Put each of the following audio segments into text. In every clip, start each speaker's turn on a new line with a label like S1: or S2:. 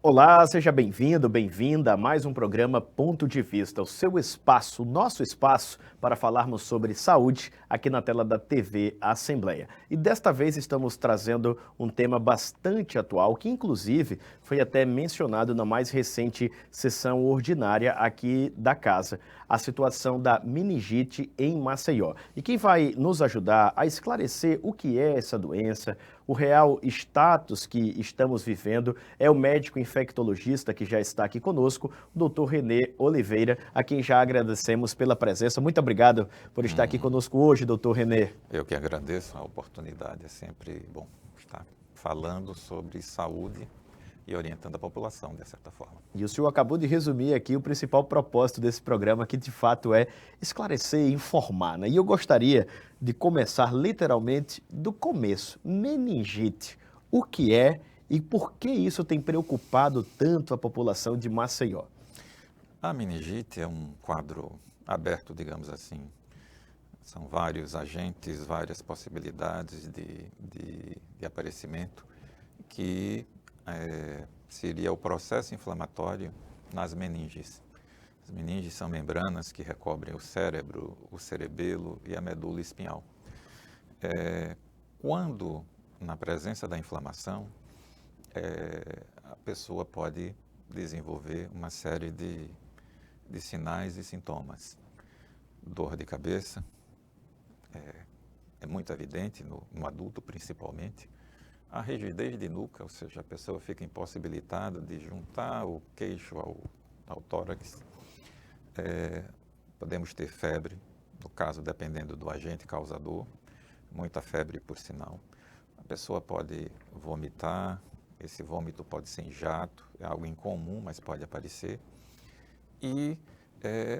S1: Olá, seja bem-vindo, bem-vinda a mais um programa Ponto de Vista, o seu espaço, o nosso espaço para falarmos sobre saúde aqui na tela da TV Assembleia. E desta vez estamos trazendo um tema bastante atual, que inclusive foi até mencionado na mais recente sessão ordinária aqui da casa, a situação da meningite em Maceió. E quem vai nos ajudar a esclarecer o que é essa doença, o real status que estamos vivendo, é o médico infectologista que já está aqui conosco, o doutor Renê Oliveira, a quem já agradecemos pela presença. Muito obrigado por estar aqui conosco hoje, doutor Renê.
S2: Eu que agradeço a oportunidade, é sempre bom estar falando sobre saúde e orientando a população, de certa forma.
S1: E o senhor acabou de resumir aqui o principal propósito desse programa, que de fato é esclarecer e informar, né? E eu gostaria de começar literalmente do começo. Meningite, o que é e por que isso tem preocupado tanto a população de Maceió?
S2: A meningite é um quadro aberto, digamos assim. São vários agentes, várias possibilidades de aparecimento que seria o processo inflamatório nas meninges. As meninges são membranas que recobrem o cérebro, o cerebelo e a medula espinhal. Quando, na presença da inflamação, a pessoa pode desenvolver uma série de sinais e sintomas. Dor de cabeça, é muito evidente no adulto principalmente. A rigidez de nuca, ou seja, a pessoa fica impossibilitada de juntar o queixo ao tórax. Podemos ter febre, no caso, dependendo do agente causador, muita febre por sinal. A pessoa pode vomitar, esse vômito pode ser em jato, é algo incomum, mas pode aparecer. E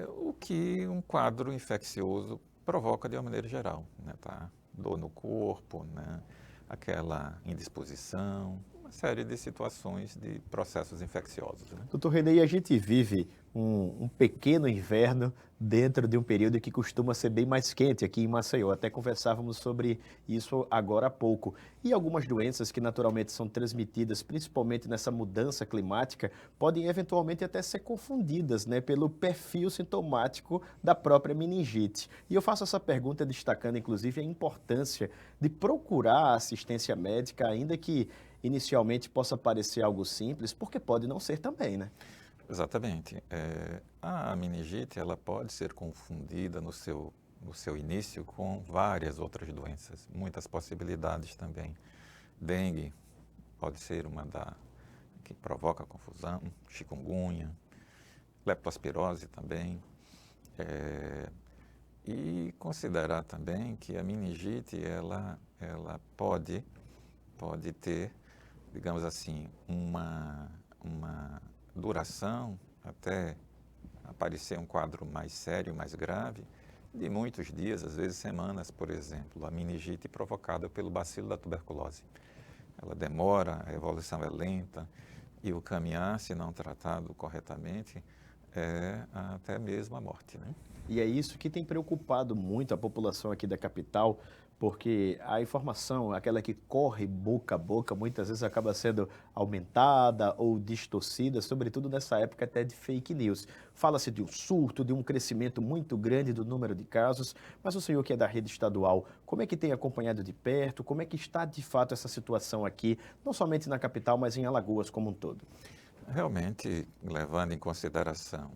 S2: o que um quadro infeccioso provoca de uma maneira geral, né, tá? Dor no corpo, né, aquela indisposição, uma série de situações de processos infecciosos, né?
S1: Doutor Renê, a gente vive um pequeno inverno dentro de um período que costuma ser bem mais quente aqui em Maceió. Até conversávamos sobre isso agora há pouco. E algumas doenças que naturalmente são transmitidas, principalmente nessa mudança climática, podem eventualmente até ser confundidas, né, pelo perfil sintomático da própria meningite. E eu faço essa pergunta destacando, inclusive, a importância de procurar assistência médica, ainda que inicialmente possa parecer algo simples, porque pode não ser também, né?
S2: Exatamente. A meningite ela pode ser confundida no seu início com várias outras doenças, muitas possibilidades também. Dengue pode ser uma que provoca confusão, chikungunya, leptospirose também. E considerar também que a meningite ela pode ter, digamos assim, uma duração até aparecer um quadro mais sério, mais grave, de muitos dias, às vezes semanas, por exemplo, a meningite provocada pelo bacilo da tuberculose. Ela demora, a evolução é lenta e o caminhar, se não tratado corretamente, é até mesmo a morte, né?
S1: E é isso que tem preocupado muito a população aqui da capital, porque a informação, aquela que corre boca a boca, muitas vezes acaba sendo aumentada ou distorcida, sobretudo nessa época até de fake news. Fala-se de um surto, de um crescimento muito grande do número de casos, mas o senhor que é da rede estadual, como é que tem acompanhado de perto, como é que está de fato essa situação aqui, não somente na capital, mas em Alagoas como um todo?
S2: Realmente, levando em consideração,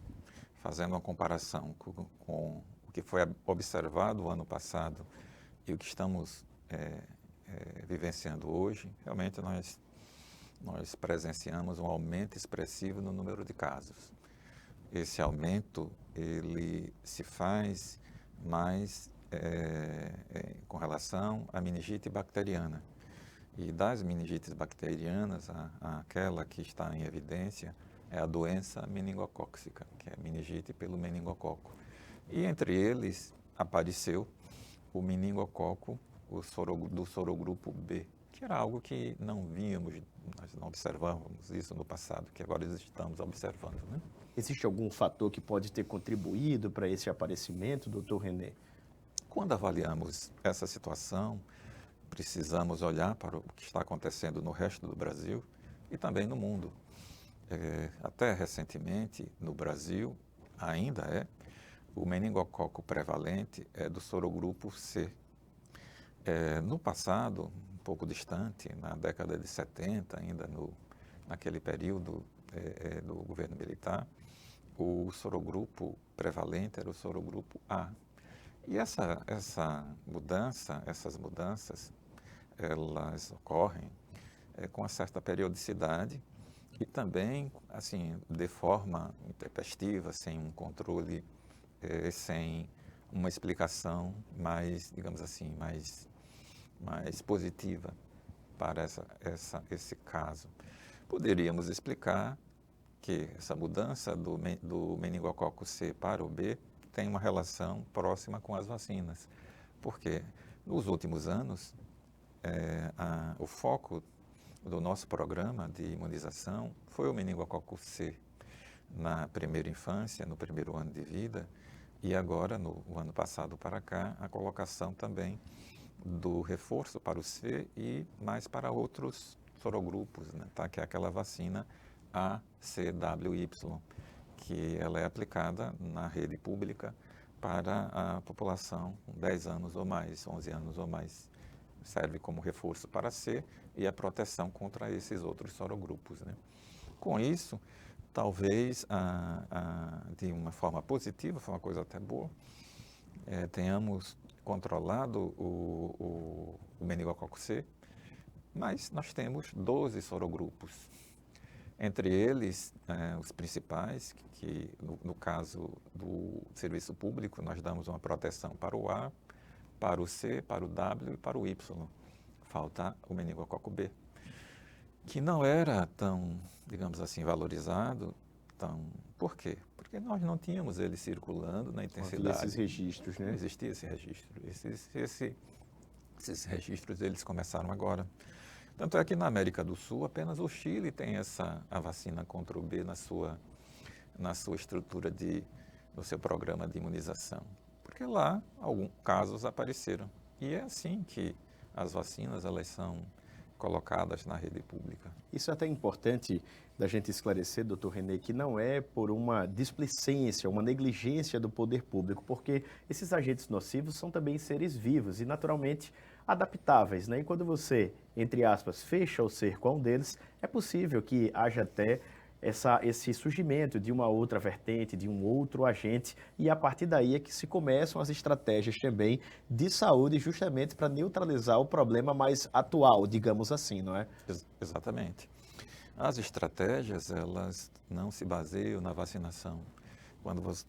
S2: fazendo uma comparação com o que foi observado o ano passado e o que estamos vivenciando hoje, realmente nós presenciamos um aumento expressivo no número de casos. Esse aumento, ele se faz mais com relação à meningite bacteriana. E das meningites bacterianas, aquela que está em evidência é a doença meningocócica, que é a meningite pelo meningococo. E entre eles apareceu o meningococo do sorogrupo B, que era algo que não víamos, nós não observávamos isso no passado, que agora estamos observando, né?
S1: Existe algum fator que pode ter contribuído para esse aparecimento, doutor Renê?
S2: Quando avaliamos essa situação, precisamos olhar para o que está acontecendo no resto do Brasil e também no mundo. Até recentemente, no Brasil, ainda o meningococo prevalente é do sorogrupo C. No passado, um pouco distante, na década de 70, ainda naquele período do governo militar, o sorogrupo prevalente era o sorogrupo A. E essas mudanças, elas ocorrem com uma certa periodicidade e também, assim, de forma intempestiva, sem um controle, sem uma explicação mais, digamos assim, mais positiva para esse caso. Poderíamos explicar que essa mudança do meningococo C para o B tem uma relação próxima com as vacinas, porque nos últimos anos o foco do nosso programa de imunização foi o meningococo C na primeira infância, no primeiro ano de vida, e agora, no ano passado para cá, a colocação também do reforço para o C e mais para outros sorogrupos, né, tá? Que é aquela vacina ACWY, que ela é aplicada na rede pública para a população com 10 anos ou mais, 11 anos ou mais. Serve como reforço para C e a proteção contra esses outros sorogrupos, né? Com isso, talvez, de uma forma positiva, foi uma coisa até boa, tenhamos controlado o meningococo C, mas nós temos 12 sorogrupos. Entre eles, os principais, que no caso do serviço público, nós damos uma proteção para o A, para o C, para o W e para o Y. Falta o meningococo B, que não era tão, digamos assim, valorizado. Por quê? Porque nós não tínhamos ele circulando na intensidade.
S1: Esses registros, né?
S2: Não existia esse registro. Esses registros eles começaram agora. Tanto é que na América do Sul, apenas o Chile tem a vacina contra o B na sua estrutura no seu programa de imunização. Porque lá, alguns casos apareceram. E é assim que as vacinas, elas são colocadas na rede pública.
S1: Isso é até importante da gente esclarecer, doutor René, que não é por uma displicência, uma negligência do poder público, porque esses agentes nocivos são também seres vivos e naturalmente adaptáveis, né? E quando você, entre aspas, fecha o cerco a um deles, é possível que haja até esse surgimento de uma outra vertente, de um outro agente, e a partir daí é que se começam as estratégias também de saúde, justamente para neutralizar o problema mais atual, digamos assim, não é?
S2: Exatamente. As estratégias, elas não se baseiam na vacinação.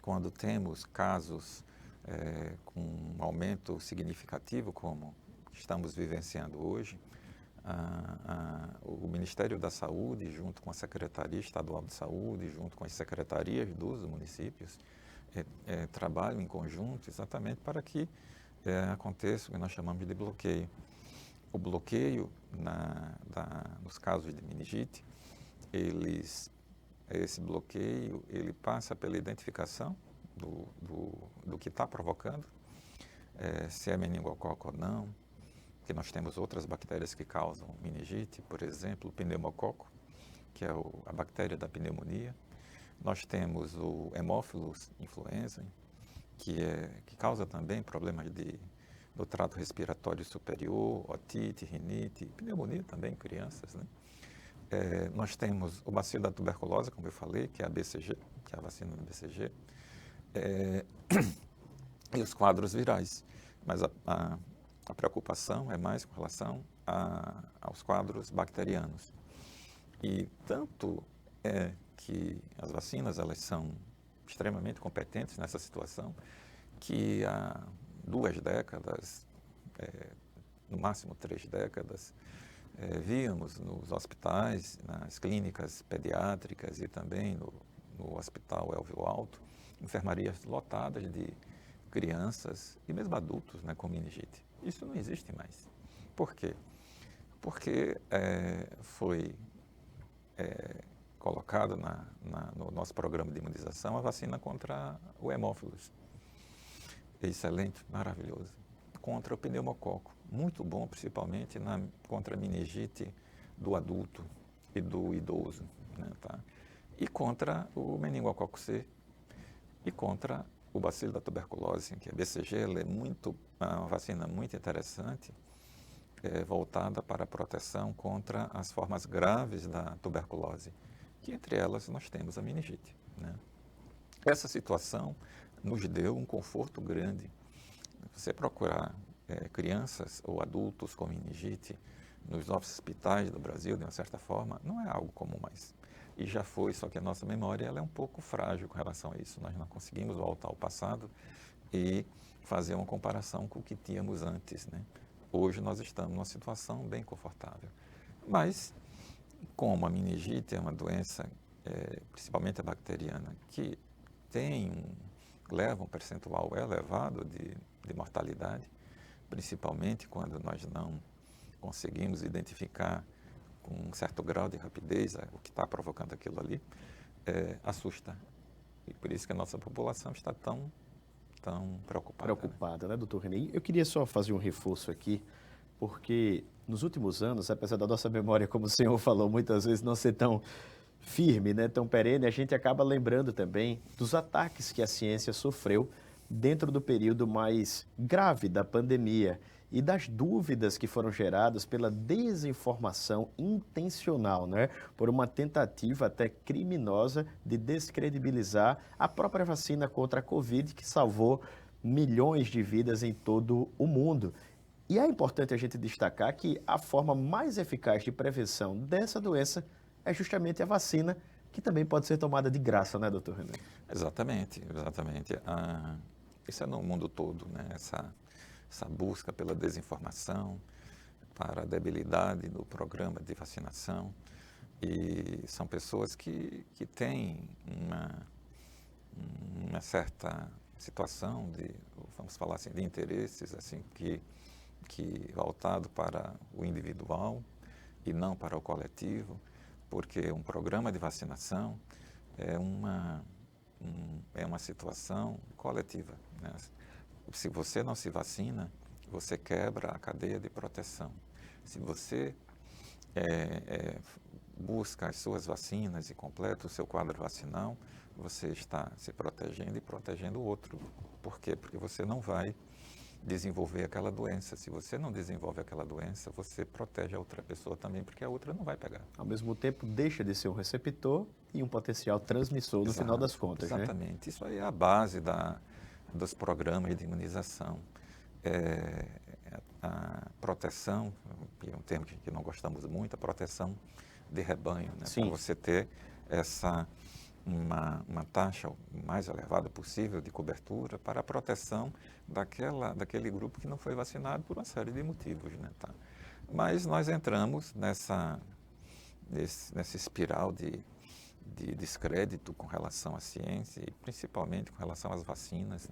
S2: Quando temos casos com um aumento significativo, como estamos vivenciando hoje, o Ministério da Saúde, junto com a Secretaria Estadual de Saúde, junto com as secretarias dos municípios, trabalham em conjunto exatamente para que aconteça o que nós chamamos de bloqueio. O bloqueio, nos casos de meningite, esse bloqueio ele passa pela identificação do que está provocando, se é meningococo ou não, porque nós temos outras bactérias que causam meningite, por exemplo, o pneumococo, que é a bactéria da pneumonia. Nós temos o Haemophilus influenzae, que causa também problemas do trato respiratório superior, otite, rinite, pneumonia também em crianças, né? Nós temos o bacilo da tuberculose, como eu falei, que é a BCG, que é a vacina do BCG, e os quadros virais. Mas a preocupação é mais com relação aos quadros bacterianos. E tanto é que as vacinas elas são extremamente competentes nessa situação, que há 2 décadas, no máximo 3 décadas, víamos nos hospitais, nas clínicas pediátricas e também no Hospital Elvio Alto, enfermarias lotadas de crianças e mesmo adultos, né, com meningite. Isso não existe mais. Por quê? Porque foi colocado no nosso programa de imunização a vacina contra o Haemophilus. Excelente, maravilhoso. Contra o pneumococo. Muito bom, principalmente contra a meningite do adulto e do idoso, né, tá? e contra o meningococo C e contra o bacilo da tuberculose, que a BCG ela é uma vacina muito interessante, voltada para a proteção contra as formas graves da tuberculose, que entre elas nós temos a meningite, né? Essa situação nos deu um conforto grande. Você procurar crianças ou adultos com meningite nos nossos hospitais do Brasil, de uma certa forma, não é algo comum mais. E já foi, só que a nossa memória ela é um pouco frágil com relação a isso. Nós não conseguimos voltar ao passado e fazer uma comparação com o que tínhamos antes, né? Hoje nós estamos numa situação bem confortável. Mas, como a meningite é uma doença, principalmente a bacteriana, que leva um percentual elevado de mortalidade, principalmente quando nós não conseguimos identificar com um certo grau de rapidez o que está provocando aquilo ali, assusta. E por isso que a nossa população está tão preocupada.
S1: Preocupada, né, doutor René? Eu queria só fazer um reforço aqui, porque nos últimos anos, apesar da nossa memória, como o senhor falou, muitas vezes não ser tão firme, né, tão perene, a gente acaba lembrando também dos ataques que a ciência sofreu dentro do período mais grave da pandemia e das dúvidas que foram geradas pela desinformação intencional, né, por uma tentativa até criminosa de descredibilizar a própria vacina contra a Covid, que salvou milhões de vidas em todo o mundo. E é importante a gente destacar que a forma mais eficaz de prevenção dessa doença é justamente a vacina, que também pode ser tomada de graça, né, doutor René?
S2: Exatamente, exatamente. Isso é no mundo todo, né? Essa busca pela desinformação, para a debilidade do programa de vacinação. E são pessoas que têm uma certa situação vamos falar assim, de interesses assim, que voltado para o individual e não para o coletivo, porque um programa de vacinação é uma situação coletiva, né? Se você não se vacina, você quebra a cadeia de proteção. Se você busca as suas vacinas e completa o seu quadro vacinal, você está se protegendo e protegendo o outro. Por quê? Porque você não vai desenvolver aquela doença. Se você não desenvolve aquela doença, você protege a outra pessoa também, porque a outra não vai pegar.
S1: Ao mesmo tempo, deixa de ser um receptor e um potencial transmissor no final das contas, né?
S2: Exatamente. Isso aí é a base dos programas de imunização. A proteção, que é um termo que não gostamos muito, a proteção de rebanho, né? Para você ter uma taxa mais elevada possível de cobertura para a proteção daquele grupo que não foi vacinado por uma série de motivos, né? Tá? Mas nós entramos nessa espiral de descrédito com relação à ciência e principalmente com relação às vacinas.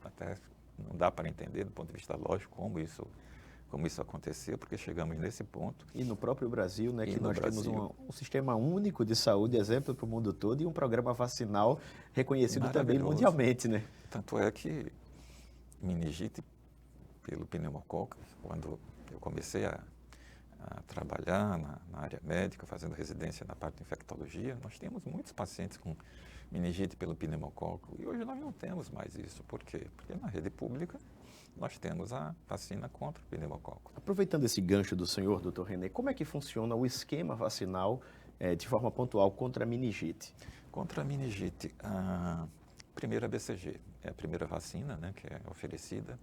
S2: Até não dá para entender do ponto de vista lógico como isso aconteceu, porque chegamos nesse ponto.
S1: E no próprio Brasil, né, que nós temos um sistema único de saúde, exemplo para o mundo todo, e um programa vacinal reconhecido também mundialmente, né?
S2: Tanto é que meningite pelo pneumococo, quando eu comecei a trabalhar na área médica, fazendo residência na parte de infectologia, nós tínhamos muitos pacientes com meningite pelo pneumococo, e hoje nós não temos mais isso. Por quê? Porque na rede pública nós temos a vacina contra o pneumococo.
S1: Aproveitando esse gancho do senhor, doutor René, como é que funciona o esquema vacinal de forma pontual contra a meningite?
S2: Contra a meningite, primeiro a BCG, é a primeira vacina, né, que é oferecida.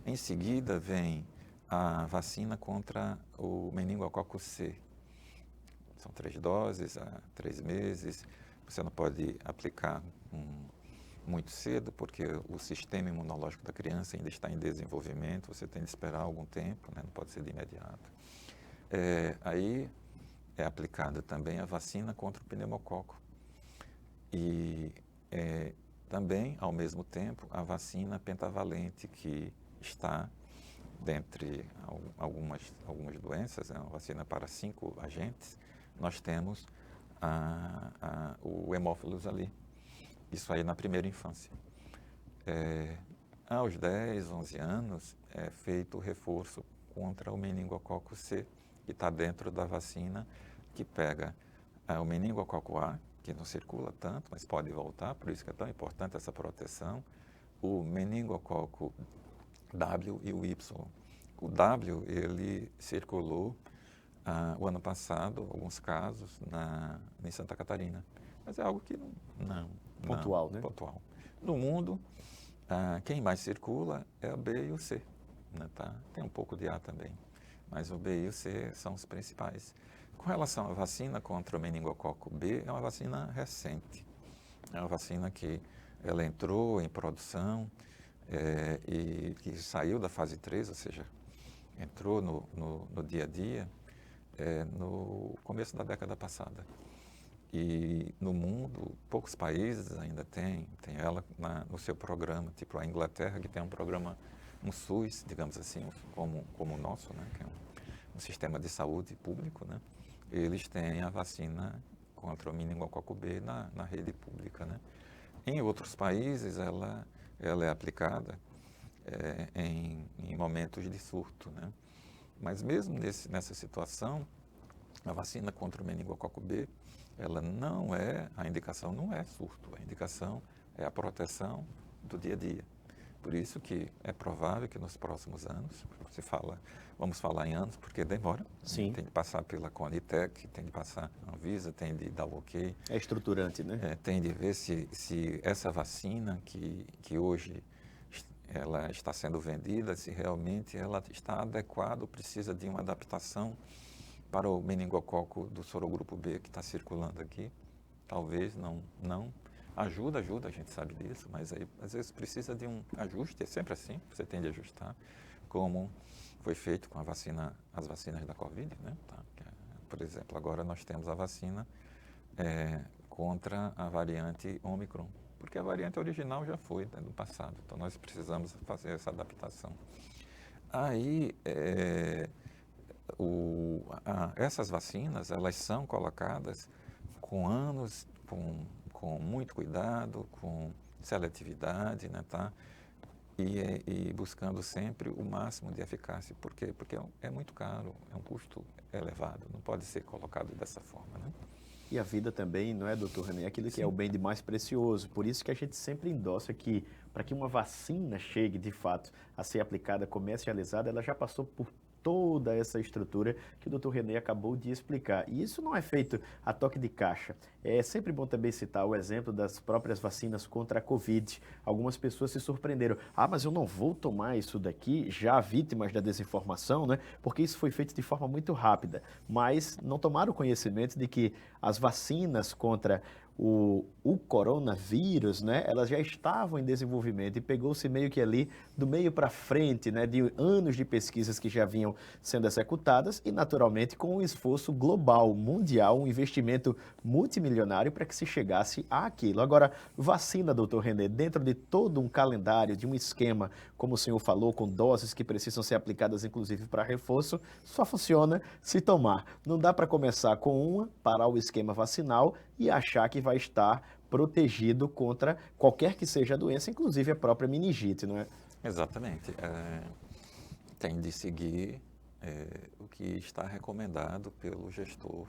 S2: Em seguida vem a vacina contra o meningococo C. São 3 doses, há 3 meses. Você não pode aplicar muito cedo, porque o sistema imunológico da criança ainda está em desenvolvimento, você tem de esperar algum tempo, né? Não pode ser de imediato. Aí é aplicada também a vacina contra o pneumococo. E também, ao mesmo tempo, a vacina pentavalente, que está dentre algumas doenças, é uma vacina para 5 agentes, nós temos o hemófilos ali. Isso aí na primeira infância. Aos 10, 11 anos, é feito o reforço contra o meningococo C, que está dentro da vacina, que pega o meningococo A, que não circula tanto, mas pode voltar, por isso que é tão importante essa proteção, o meningococo W e o Y. O W, ele circulou o ano passado, alguns casos, em Santa Catarina. Mas é algo que não
S1: Pontual, né?
S2: Pontual. No mundo, quem mais circula é o B e o C. Né, tá? Tem um pouco de A também, mas o B e o C são os principais. Com relação à vacina contra o meningococo B, é uma vacina recente. É uma vacina que ela entrou em produção e que saiu da fase 3, ou seja, entrou no dia a dia no começo da década passada. E no mundo, poucos países ainda têm ela no seu programa, tipo a Inglaterra, que tem um programa, um SUS, digamos assim, como o nosso, né, que é um sistema de saúde público, né, eles têm a vacina contra o meningococo B na rede pública, né. Em outros países, ela é aplicada em momentos de surto, né. Mas mesmo nessa situação, a vacina contra o meningococo B, a indicação não é surto, a indicação é a proteção do dia a dia. Por isso que é provável que nos próximos anos, vamos falar em anos, porque demora.
S1: Sim.
S2: Tem que passar pela Conitec, tem que passar na Anvisa, tem de dar o ok.
S1: É estruturante, né?
S2: Tem de ver se essa vacina que hoje ela está sendo vendida, se realmente ela está adequada ou precisa de uma adaptação para o meningococo do sorogrupo B que está circulando aqui. Talvez não. Ajuda, a gente sabe disso, mas aí às vezes precisa de um ajuste, é sempre assim, você tem de ajustar, como foi feito com as vacinas da Covid, né? Por exemplo, agora nós temos a vacina contra a variante Omicron, porque a variante original já foi no passado, então nós precisamos fazer essa adaptação. Aí, essas vacinas, elas são colocadas com anos, com muito cuidado, com seletividade, né, tá? E buscando sempre o máximo de eficácia. Por quê? Porque é muito caro, é um custo elevado, não pode ser colocado dessa forma, né?
S1: E a vida também, não é, doutor René? Aquilo que
S2: Sim.
S1: é o bem de mais precioso. Por isso que a gente sempre endossa que, para que uma vacina chegue, de fato, a ser aplicada, comercializada, ela já passou por toda essa estrutura que o doutor René acabou de explicar. E isso não é feito a toque de caixa. É sempre bom também citar o exemplo das próprias vacinas contra a Covid. Algumas pessoas se surpreenderam. Mas eu não vou tomar isso daqui, já vítimas da desinformação, né? Porque isso foi feito de forma muito rápida. Mas não tomaram conhecimento de que as vacinas contra o coronavírus, né, elas já estavam em desenvolvimento e pegou-se meio que ali do meio para frente, né, de anos de pesquisas que já vinham sendo executadas e naturalmente com um esforço global, mundial, um investimento multimilionário para que se chegasse àquilo. Agora, vacina, doutor René, dentro de todo um calendário, de um esquema, como o senhor falou, com doses que precisam ser aplicadas inclusive para reforço, só funciona se tomar. Não dá para começar com uma, parar o esquema vacinal e achar que vai estar protegido contra qualquer que seja a doença, inclusive a própria meningite, não é?
S2: Exatamente. Tem de seguir o que está recomendado pelo gestor,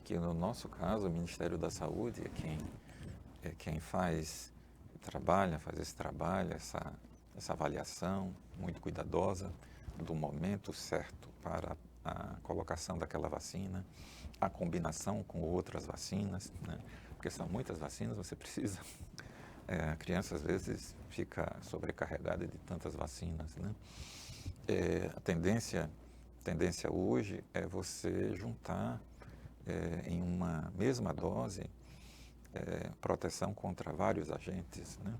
S2: que no nosso caso, o Ministério da Saúde é quem faz esse trabalho, essa avaliação muito cuidadosa do momento certo para a colocação daquela vacina, a combinação com outras vacinas, né? Porque são muitas vacinas, você precisa. A criança às vezes fica sobrecarregada de tantas vacinas, né? A tendência hoje é você juntar em uma mesma dose proteção contra vários agentes, né?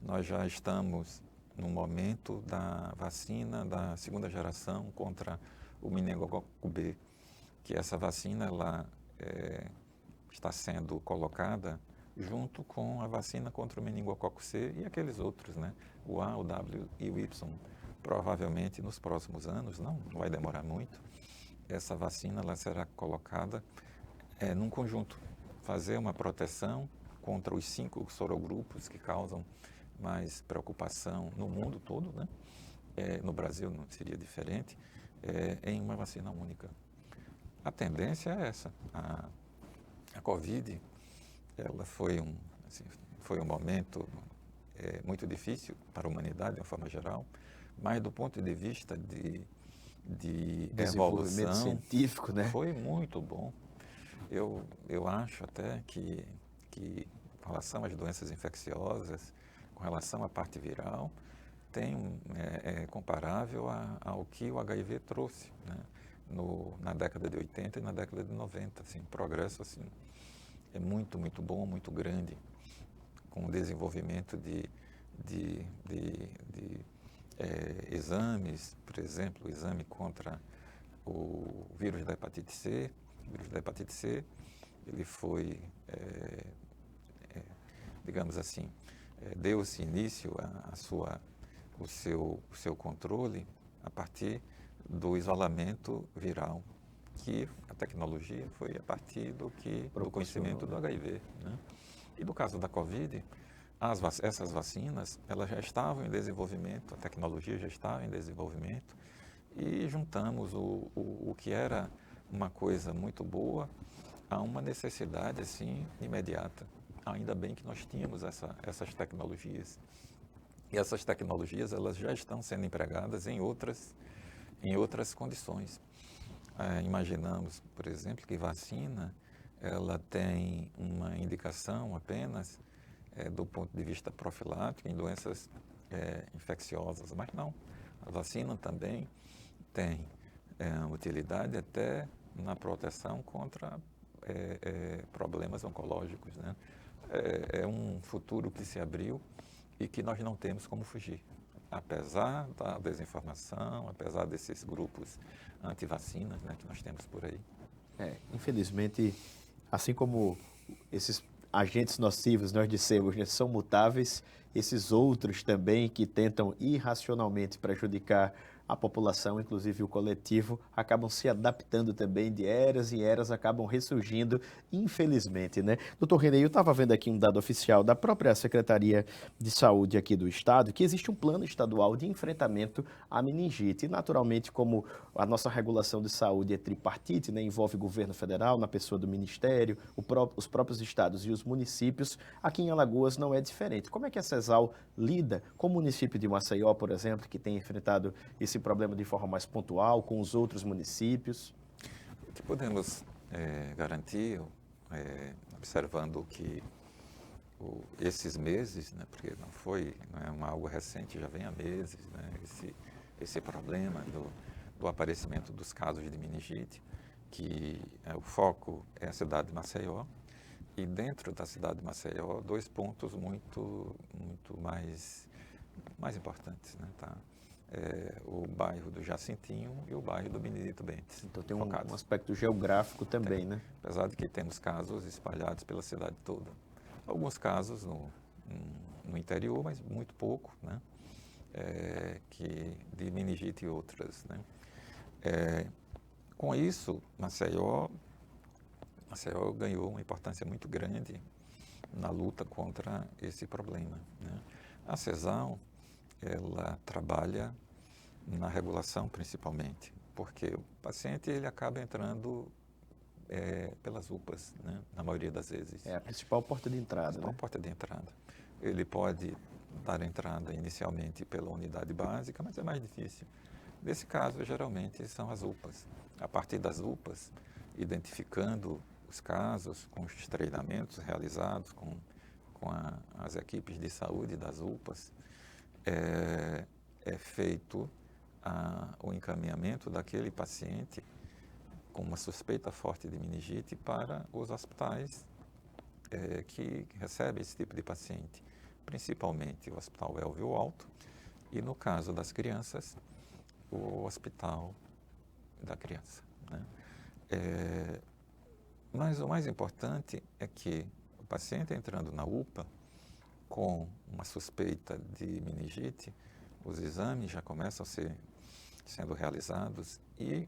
S2: Nós já estamos no momento da vacina da segunda geração contra o meningococo B, que essa vacina ela está sendo colocada junto com a vacina contra o meningococo C e aqueles outros, né? O A, o W e o Y. Provavelmente nos próximos anos, não vai demorar muito, essa vacina ela será colocada num conjunto, fazer uma proteção contra os 5 sorogrupos que causam mais preocupação no mundo todo, né? No Brasil não seria diferente, em uma vacina única. A tendência é essa, A Covid, ela foi um momento muito difícil para a humanidade, de uma forma geral, mas do ponto de vista de
S1: Desenvolvimento
S2: evolução,
S1: científico, né?
S2: foi muito bom. Eu acho até que com relação às doenças infecciosas, com relação à parte viral, é comparável ao que o HIV trouxe, né? Na década de 80 e na década de 90, assim, progresso assim, é muito, muito bom, muito grande, com o desenvolvimento de exames, por exemplo, o exame contra o vírus da hepatite C. O vírus da hepatite C, ele foi, digamos assim, deu-se início o seu controle a partir do isolamento viral, que a tecnologia foi a partir do conhecimento do HIV, né? E no caso da Covid, essas vacinas, elas já estavam em desenvolvimento, a tecnologia já estava em desenvolvimento, e juntamos o que era uma coisa muito boa a uma necessidade assim imediata. Ainda bem que nós tínhamos essas tecnologias. E essas tecnologias, elas já estão sendo empregadas em outras condições. Imaginamos, por exemplo, que vacina, ela tem uma indicação apenas do ponto de vista profilático em doenças infecciosas, mas não. A vacina também tem utilidade até na proteção contra problemas oncológicos, né? É um futuro que se abriu e que nós não temos como fugir. Apesar da desinformação, apesar desses grupos anti-vacinas, né, que nós temos por aí.
S1: Infelizmente, assim como esses agentes nocivos, nós dissemos, né, são mutáveis, esses outros também que tentam irracionalmente prejudicar a população, inclusive o coletivo, acabam se adaptando também de eras e eras, acabam ressurgindo, infelizmente, né? Doutor René, eu estava vendo aqui um dado oficial da própria Secretaria de Saúde aqui do Estado, que existe um plano estadual de enfrentamento à meningite. E, naturalmente, como a nossa regulação de saúde é tripartite, né, envolve o governo federal, na pessoa do Ministério, os próprios estados e os municípios, aqui em Alagoas não é diferente. Como é que a CESAL lida com o município de Maceió, por exemplo, que tem enfrentado esse problema de forma mais pontual, com os outros municípios?
S2: O que podemos garantir, observando que esses meses, né, porque não é algo recente, já vem há meses, né, esse problema do aparecimento dos casos de meningite, que o foco é a cidade de Maceió, e dentro da cidade de Maceió, dois pontos muito mais importantes, né, tá? O bairro do Jacintinho e o bairro do Benedito Bentes.
S1: Então tem um aspecto geográfico também, né?
S2: Apesar de que temos casos espalhados pela cidade toda. Alguns casos no interior, mas muito pouco, né? De meningite e outras, né? Com isso, Maceió ganhou uma importância muito grande na luta contra esse problema, né? A CESAL, ela trabalha na regulação principalmente, porque o paciente ele acaba entrando pelas UPAs, né, na maioria das vezes.
S1: É a principal porta de entrada,
S2: A principal
S1: né?
S2: porta de entrada. Ele pode dar entrada inicialmente pela unidade básica, mas é mais difícil. Nesse caso, geralmente, são as UPAs. A partir das UPAs, identificando os casos, com os treinamentos realizados com as equipes de saúde das UPAs, é feito o encaminhamento daquele paciente com uma suspeita forte de meningite para os hospitais que recebem esse tipo de paciente, principalmente o Hospital Elvio Alto e, no caso das crianças, o Hospital da Criança, né? Mas o mais importante é que o paciente entrando na UPA com uma suspeita de meningite, os exames já começam a sendo realizados e,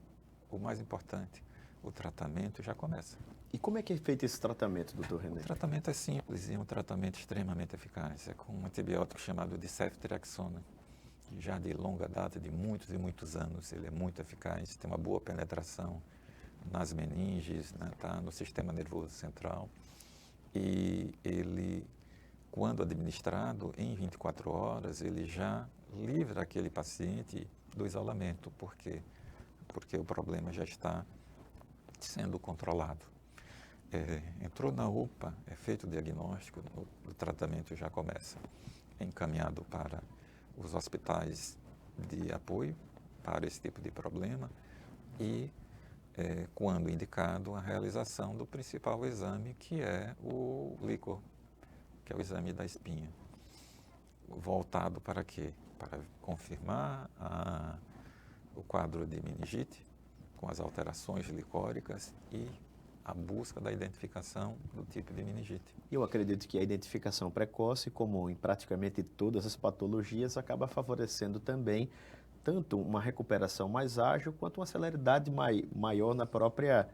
S2: o mais importante, o tratamento já começa.
S1: E como é que é feito esse tratamento, doutor René?
S2: O tratamento é simples e é um tratamento extremamente eficaz. É com um antibiótico chamado de ceftriaxona, já de longa data, de muitos e muitos anos. Ele é muito eficaz, tem uma boa penetração nas meninges, né, tá no sistema nervoso central. E ele, quando administrado, em 24 horas, ele já livra aquele paciente do isolamento, porque o problema já está sendo controlado. Entrou na UPA, é feito o diagnóstico, o tratamento já começa. É encaminhado para os hospitais de apoio para esse tipo de problema e, quando indicado, a realização do principal exame, que é o líquor, que é o exame da espinha. Voltado para quê? Para confirmar o quadro de meningite, com as alterações licóricas e a busca da identificação do tipo de meningite.
S1: Eu acredito que a identificação precoce, comum em praticamente todas as patologias, acaba favorecendo também tanto uma recuperação mais ágil, quanto uma celeridade maior na própria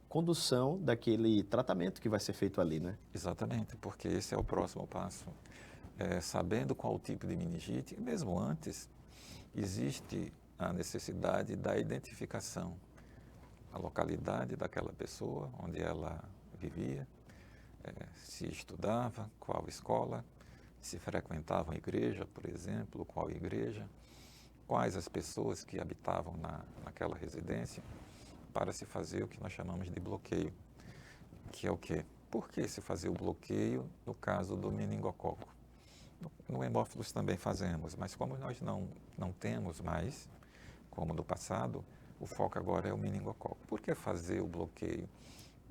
S1: condução daquele tratamento que vai ser feito ali, né?
S2: Exatamente, porque esse é o próximo passo. Sabendo qual o tipo de meningite, mesmo antes, existe a necessidade da identificação, a localidade daquela pessoa, onde ela vivia, se estudava, qual escola, se frequentava a igreja, por exemplo, qual igreja, quais as pessoas que habitavam naquela residência, para se fazer o que nós chamamos de bloqueio, que é o quê? Por que se fazer o bloqueio no caso do meningococo? No hemófilos também fazemos, mas como nós não temos mais, como no passado, o foco agora é o meningococo. Por que fazer o bloqueio?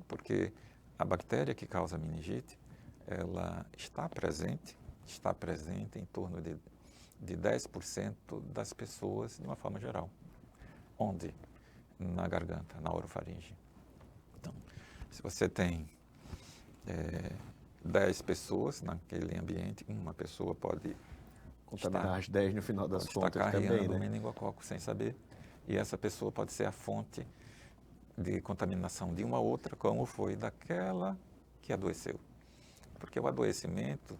S2: Porque a bactéria que causa meningite, ela está presente em torno de 10% das pessoas de uma forma geral. Onde? Na garganta, na orofaringe. Então, se você tem 10 pessoas naquele ambiente, uma pessoa pode
S1: Contaminar as 10 no final das
S2: estar
S1: contas
S2: carregando
S1: também,
S2: o
S1: né?
S2: meningococo sem saber. E essa pessoa pode ser a fonte de contaminação de uma outra, como foi daquela que adoeceu. Porque o adoecimento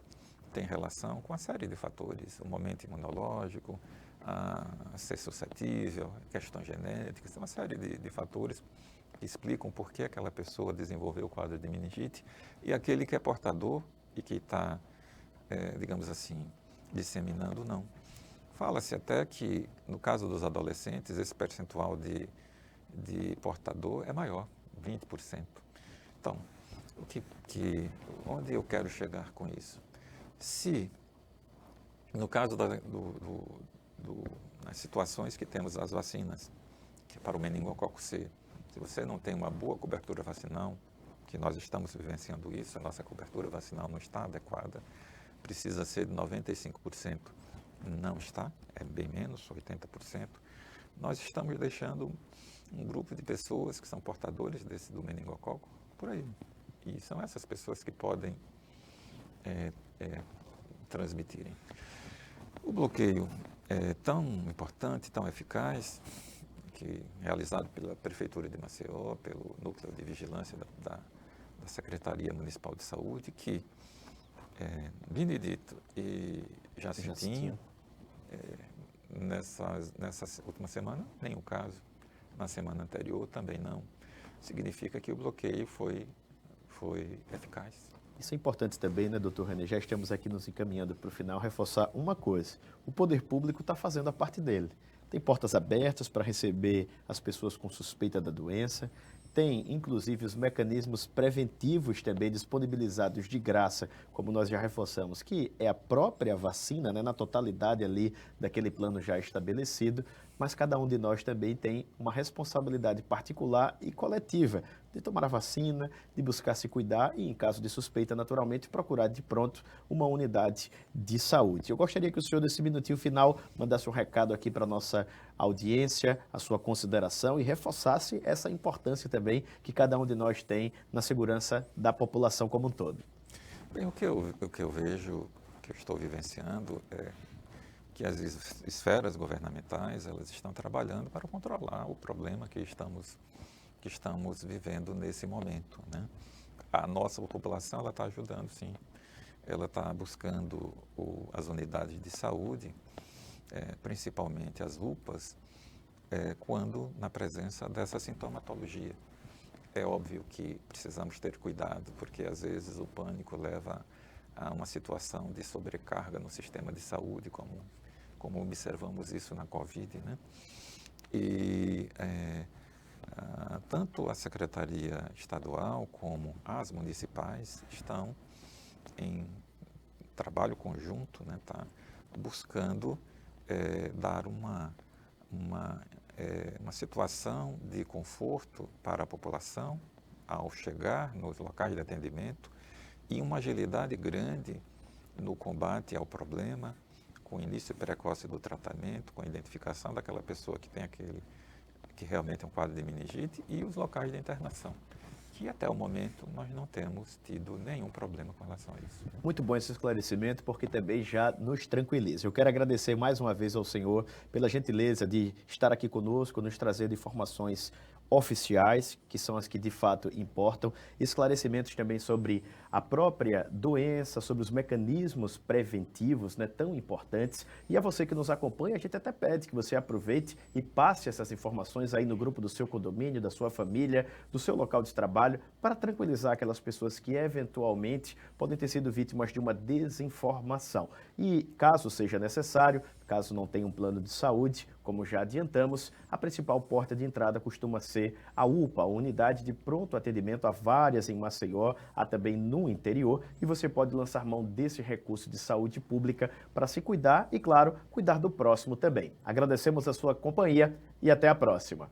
S2: tem relação com uma série de fatores, o momento imunológico, a ser suscetível, questões genéticas, uma série de fatores que explicam por que aquela pessoa desenvolveu o quadro de meningite e aquele que é portador e que está, digamos assim, disseminando, não. Fala-se até que, no caso dos adolescentes, esse percentual de portador é maior, 20%. Então, onde eu quero chegar com isso? Se, no caso nas situações que temos as vacinas, que é para o meningococo C, se você não tem uma boa cobertura vacinal, que nós estamos vivenciando isso, a nossa cobertura vacinal não está adequada, precisa ser de 95%, não está, é bem menos, 80%, nós estamos deixando um grupo de pessoas que são portadores do meningococo por aí. E são essas pessoas que podem transmitirem. O bloqueio é tão importante, tão eficaz, que realizado pela Prefeitura de Maceió, pelo Núcleo de Vigilância da Secretaria Municipal de Saúde, que Benedito e Jacintinho, nessa última semana, nem o caso, na semana anterior também não, significa que o bloqueio foi eficaz.
S1: Isso é importante também, né, doutor René? Já estamos aqui nos encaminhando para o final, reforçar uma coisa. O poder público está fazendo a parte dele. Tem portas abertas para receber as pessoas com suspeita da doença. Tem, inclusive, os mecanismos preventivos também disponibilizados de graça, como nós já reforçamos, que é a própria vacina, né, na totalidade ali daquele plano já estabelecido, mas cada um de nós também tem uma responsabilidade particular e coletiva de tomar a vacina, de buscar se cuidar e, em caso de suspeita, naturalmente, procurar de pronto uma unidade de saúde. Eu gostaria que o senhor, nesse minutinho final, mandasse um recado aqui para a nossa audiência, a sua consideração e reforçasse essa importância também que cada um de nós tem na segurança da população como um todo.
S2: Bem, o que eu vejo, que eu estou vivenciando, é que as esferas governamentais elas estão trabalhando para controlar o problema que estamos vivendo nesse momento, né? A nossa população ela está ajudando, sim. Ela está buscando as unidades de saúde, principalmente as UPAs, quando na presença dessa sintomatologia. é óbvio que precisamos ter cuidado, porque às vezes o pânico leva a uma situação de sobrecarga no sistema de saúde, como observamos isso na Covid, né? E tanto a Secretaria Estadual como as municipais estão em trabalho conjunto, né, tá, buscando dar uma situação de conforto para a população ao chegar nos locais de atendimento e uma agilidade grande no combate ao problema, com o início precoce do tratamento, com a identificação daquela pessoa que tem que realmente é um quadro de meningite e os locais de internação, que até o momento nós não temos tido nenhum problema com relação a isso.
S1: Muito bom esse esclarecimento, porque também já nos tranquiliza. Eu quero agradecer mais uma vez ao senhor pela gentileza de estar aqui conosco, nos trazendo informações oficiais, que são as que de fato importam, esclarecimentos também sobre a própria doença, sobre os mecanismos preventivos, né, tão importantes. E a você que nos acompanha, a gente até pede que você aproveite e passe essas informações aí no grupo do seu condomínio, da sua família, do seu local de trabalho, para tranquilizar aquelas pessoas que eventualmente podem ter sido vítimas de uma desinformação. E caso seja necessário, caso não tenha um plano de saúde, como já adiantamos, a principal porta de entrada costuma ser a UPA, a Unidade de Pronto Atendimento, há várias em Maceió, há também no interior, e você pode lançar mão desse recurso de saúde pública para se cuidar e, claro, cuidar do próximo também. Agradecemos a sua companhia e até a próxima.